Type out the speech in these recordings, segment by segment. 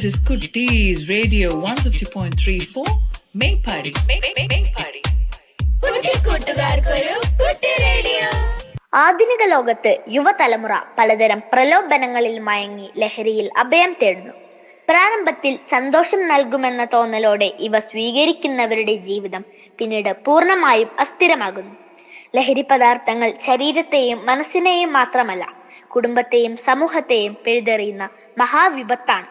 this is Kutties Radio 150.34 Maypadi. Maypadi. ആധുനിക ലോകത്ത് യുവതലമുറ പലതരം പ്രലോഭനങ്ങളിൽ മയങ്ങി ലഹരിയിൽ അഭയം തേടുന്നു. പ്രാരംഭത്തിൽ സന്തോഷം നൽകുമെന്ന തോന്നലോടെ ഇവ സ്വീകരിക്കുന്നവരുടെ ജീവിതം പിന്നീട് പൂർണ്ണമായും അസ്ഥിരമാകുന്നു. ലഹരി പദാർത്ഥങ്ങൾ ശരീരത്തെയും മനസ്സിനെയും മാത്രമല്ല, കുടുംബത്തെയും സമൂഹത്തെയും പിഴുതെറിയുന്ന മഹാവിപത്താണ്.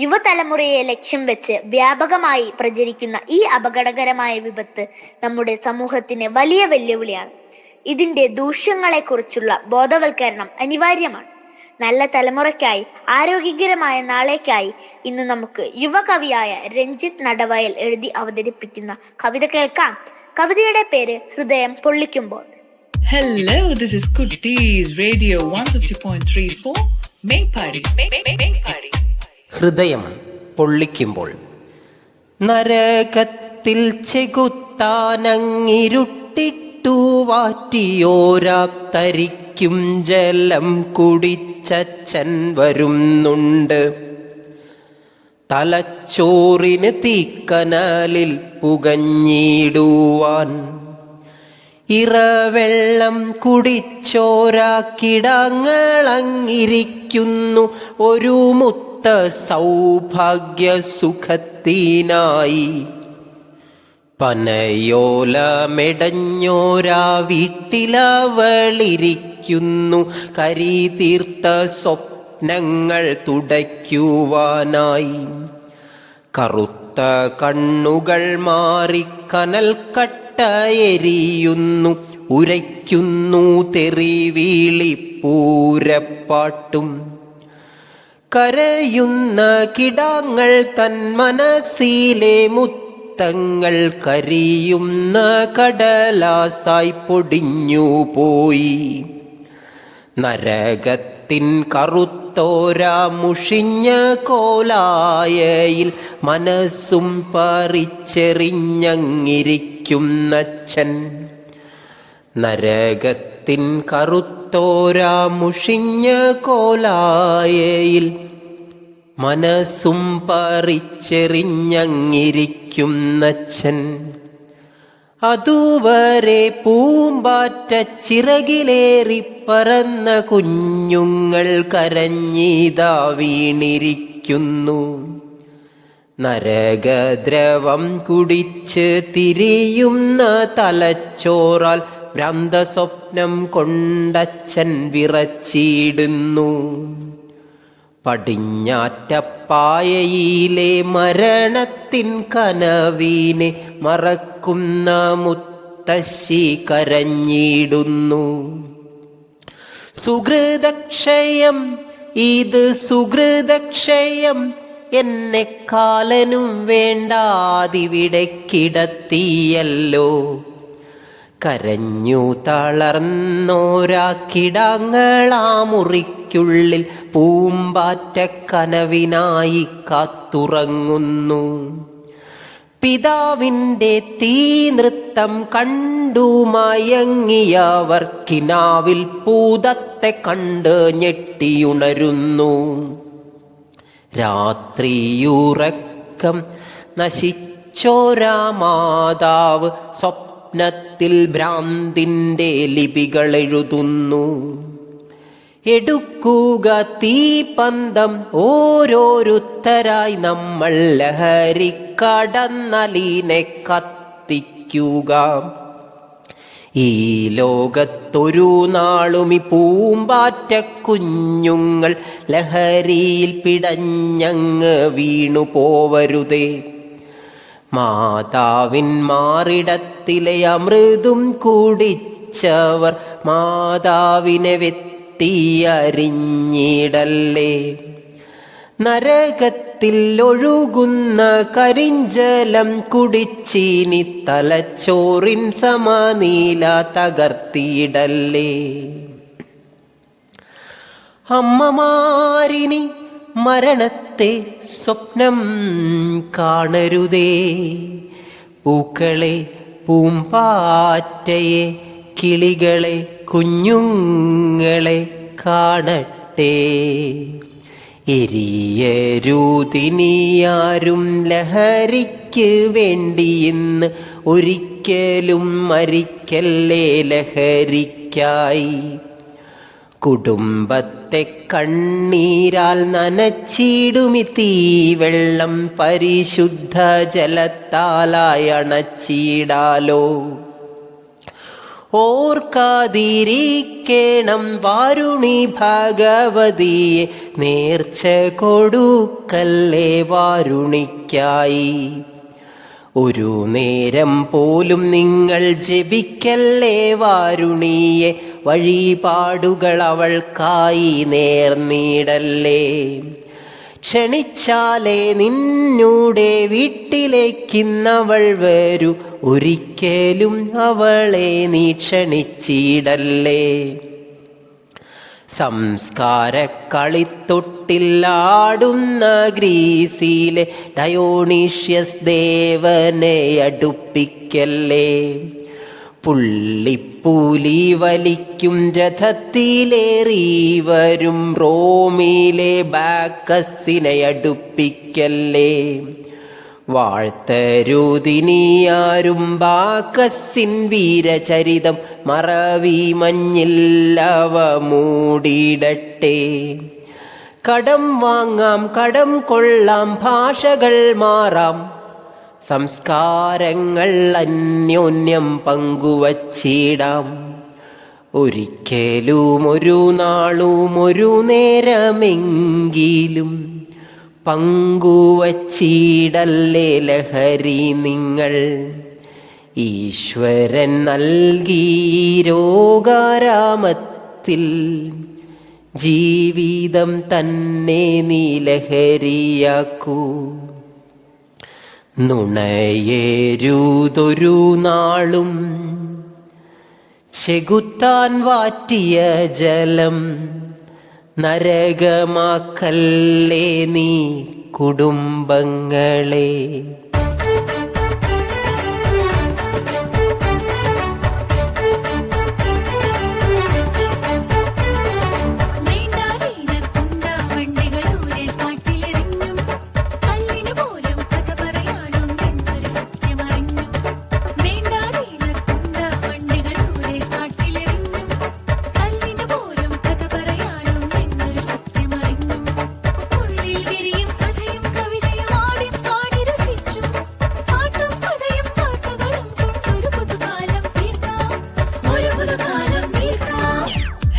യുവതലമുറയെ ലക്ഷ്യം വെച്ച് വ്യാപകമായി പ്രചരിക്കുന്ന ഈ അപകടകരമായ വിപത്ത് നമ്മുടെ സമൂഹത്തിന് വലിയ വെല്ലുവിളിയാണ്. ഇതിന്റെ ദൂഷ്യങ്ങളെക്കുറിച്ചുള്ള ബോധവൽക്കരണം അനിവാര്യമാണ്. നല്ല തലമുറയ്ക്കായി, ആരോഗ്യകരമായ നാളേക്കായി ഇന്ന് നമുക്ക് യുവകവിയായ രഞ്ജിത്ത് നടവയൽ എഴുതി അവതരിപ്പിക്കുന്ന കവിത കേൾക്കാം. കവിതയുടെ പേര് ഹൃദയം പൊള്ളിക്കുമ്പോൾ. Hello, this is Kutties Radio 150.34 Maypadi. Maypadi. ഹൃദയം പൊള്ളിക്കുമ്പോൾ. നരകത്തിൽ ചെകുത്താനങ്ങിരുട്ടിട്ടു വാറ്റിയോരാത്തരിക്കും ജലം കുടിച്ചച്ഛൻ വരുന്നുണ്ട്. തലച്ചോറിന് തീക്കനലിൽ പുകഞ്ഞിടുവാൻ ഇറവെള്ളം കുടിച്ചോരാക്കിടങ്ങളങ്ങിരിക്കുന്നു ഒരു മുത്ത സൗഭാഗ്യ സുഖത്തിനായി. പനയോല മെടഞ്ഞോരാ വീട്ടിലവളിരിക്കുന്നു കരിതീർത്ത സ്വപ്നങ്ങൾ തുടയ്ക്കുവാനായി. കറുത്ത കണ്ണുകൾ മാറി കനൽ കട്ടയെരിയുന്നു, ഉരയ്ക്കുന്നു തെറിവീളി പൂരപ്പാട്ടും. കരയുന്ന കിടാങ്ങൾ തൻ മനസ്സിലെ മുത്തങ്ങൾ കരിയുന്ന കടലാസായി പൊടിഞ്ഞു പോയി. നരകത്തിൻ കറുത്തോരാ മുഷിഞ്ഞ കോലായയിൽ മനസ്സും പറിച്ചെറിഞ്ഞങ്ങിരിക്കുന്നച്ഛൻ. നരകത്തിൻ കറുത്തോരാ മുഷിഞ്ഞ കോലായയിൽ മനസ്സും പറിച്ചെറിഞ്ഞങ്ങിരിക്കുന്നച്ഛൻ. അതുവരെ പൂമ്പാറ്റ ചിറകിലേറി പറന്ന കുഞ്ഞുങ്ങൾ കരഞ്ഞിതാ വീണിരിക്കുന്നു. നരകദ്രവം കുടിച്ച് തിരിയുന്ന തലച്ചോറാൽ ഭ്രാന്തസ്വപ്നം കൊണ്ടച്ഛൻ വിറച്ചിടുന്നു. പടിഞ്ഞാറ്റപ്പായയിലെ മരണത്തിൻ കനവിനെ മറക്കുന്ന മുത്തശ്ശി കരഞ്ഞിടുന്നു. സുഹൃതക്ഷയം, ഇത് സുഹൃതക്ഷയം, എന്നെ കാലനും വേണ്ടാതിവിടെ കിടത്തിയല്ലോ. കരഞ്ഞു തളർന്നോരാ കിടാങ്ങളാ മുറിക്കുള്ളിൽ പൂമ്പാറ്റ കനവിനായി കാത്തുറങ്ങുന്നു. പിതാവിൻ്റെ തീനൃത്തം കണ്ടു മയങ്ങിയവർക്കിനാവിൽ പൂതത്തെ കണ്ട് ഞെട്ടിയുണരുന്നു. രാത്രിയുറക്കം നശിച്ചോരാ മാതാവ് സ്വപ്നത്തിൽ ഭ്രാന്തിൻ്റെ ലിപികളെഴുതുന്നു. എടുക്കുക തീപന്തം ഓരോരുത്തരായി നമ്മൾ ലഹരി കടന്നലിനെ കത്തിക്കുക. ഈ ലോകത്തൊരു നാളും ഈ പൂമ്പാറ്റ കുഞ്ഞുങ്ങൾ ലഹരിയിൽ പിടഞ്ഞങ്ങ് വീണു പോവരുതേ. മാതാവിൻ മാറിടത്തിലെ അമൃതും കുടിച്ചവർ മാതാവിനെ വെട്ടിയരിഞ്ഞിടല്ലേ. നരകത്തിൽ ഒഴുകുന്ന കരിഞ്ചലം കുടിച്ചിനി തലച്ചോറിൻ സമനില തകർത്തിയിടല്ലേ. അമ്മമാരിനി മരണത്തെ സ്വപ്നം കാണരുതേ. പൂക്കളെ, പൂമ്പാറ്റയെ, കിളികളെ, കുഞ്ഞുങ്ങളെ കാണട്ടെ. എരിയരുതിനിയാരും ലഹരിക്ക് വേണ്ടി ഇന്ന് ഒരിക്കലും മരിക്കല്ലേ ലഹരിക്കായി. കുടുംബത്തെ കണ്ണീരാൽ നനച്ചിടുമി തീവെള്ളം പരിശുദ്ധ ജലത്താലായി അണച്ചിടാലോ. ഓർക്കാതിരിക്കണം വാരുണി ഭഗവതിയെ, നേർച്ച കൊടുക്കല്ലേ വാരുണിക്കായി. ഒരു നേരം പോലും നിങ്ങൾ ജപിക്കല്ലേ വാരുണിയെ, വഴിപാടുകൾ അവൾക്കായി നേർന്നിടല്ലേ. ക്ഷണിച്ചാലേ നിന്നൂടെ വീട്ടിലേക്കിന്നവൾ വരൂ, ഒരിക്കലും അവളെ നീ ക്ഷണിച്ചിടല്ലേ. സംസ്കാര കളിത്തൊട്ടിലാടുന്ന ഗ്രീസിലെ ഡയോണീഷ്യസ് ദേവനെ അടുപ്പിക്കല്ലേ. പുള്ളിപ്പൂലി വലിക്കും രഥത്തിലേറി വരും റോമിലെ ബാക്കസിനെ അടുപ്പിക്കല്ലേ. വാഴ്ത്തരുതിനിയാരും ബാക്കസിൻ വീരചരിതം മറവി മഞ്ഞില്ലവ മൂടിയിടട്ടെ. കടം വാങ്ങാം കടം കൊള്ളാം ഭാഷകൾ മാറാം, സംസ്കാരങ്ങൾ അന്യോന്യം പങ്കുവച്ചിടാം. ഒരിക്കലും ഒരു നാളും ഒരു നേരമെങ്കിലും പങ്കുവച്ചിടല്ലേ ലഹരി നിങ്ങൾ. ഈശ്വരൻ നൽകി രോഗാരാമത്തിൽ ജീവിതം തന്നെ നീ ലഹരിയാക്കൂ. നുണയേരുതൊരു നാളും ചെകുത്താൻ വാറ്റിയ ജലം, നരകമാക്കല്ലേ നീ കുടുംബങ്ങളെ.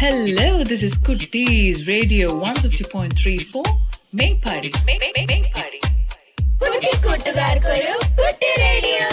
Hello, this is Kutties Radio 150.34 Maypadi. കുട്ടി കൂട്ടുകാർക്കൊരു കുട്ടി റേഡിയോ.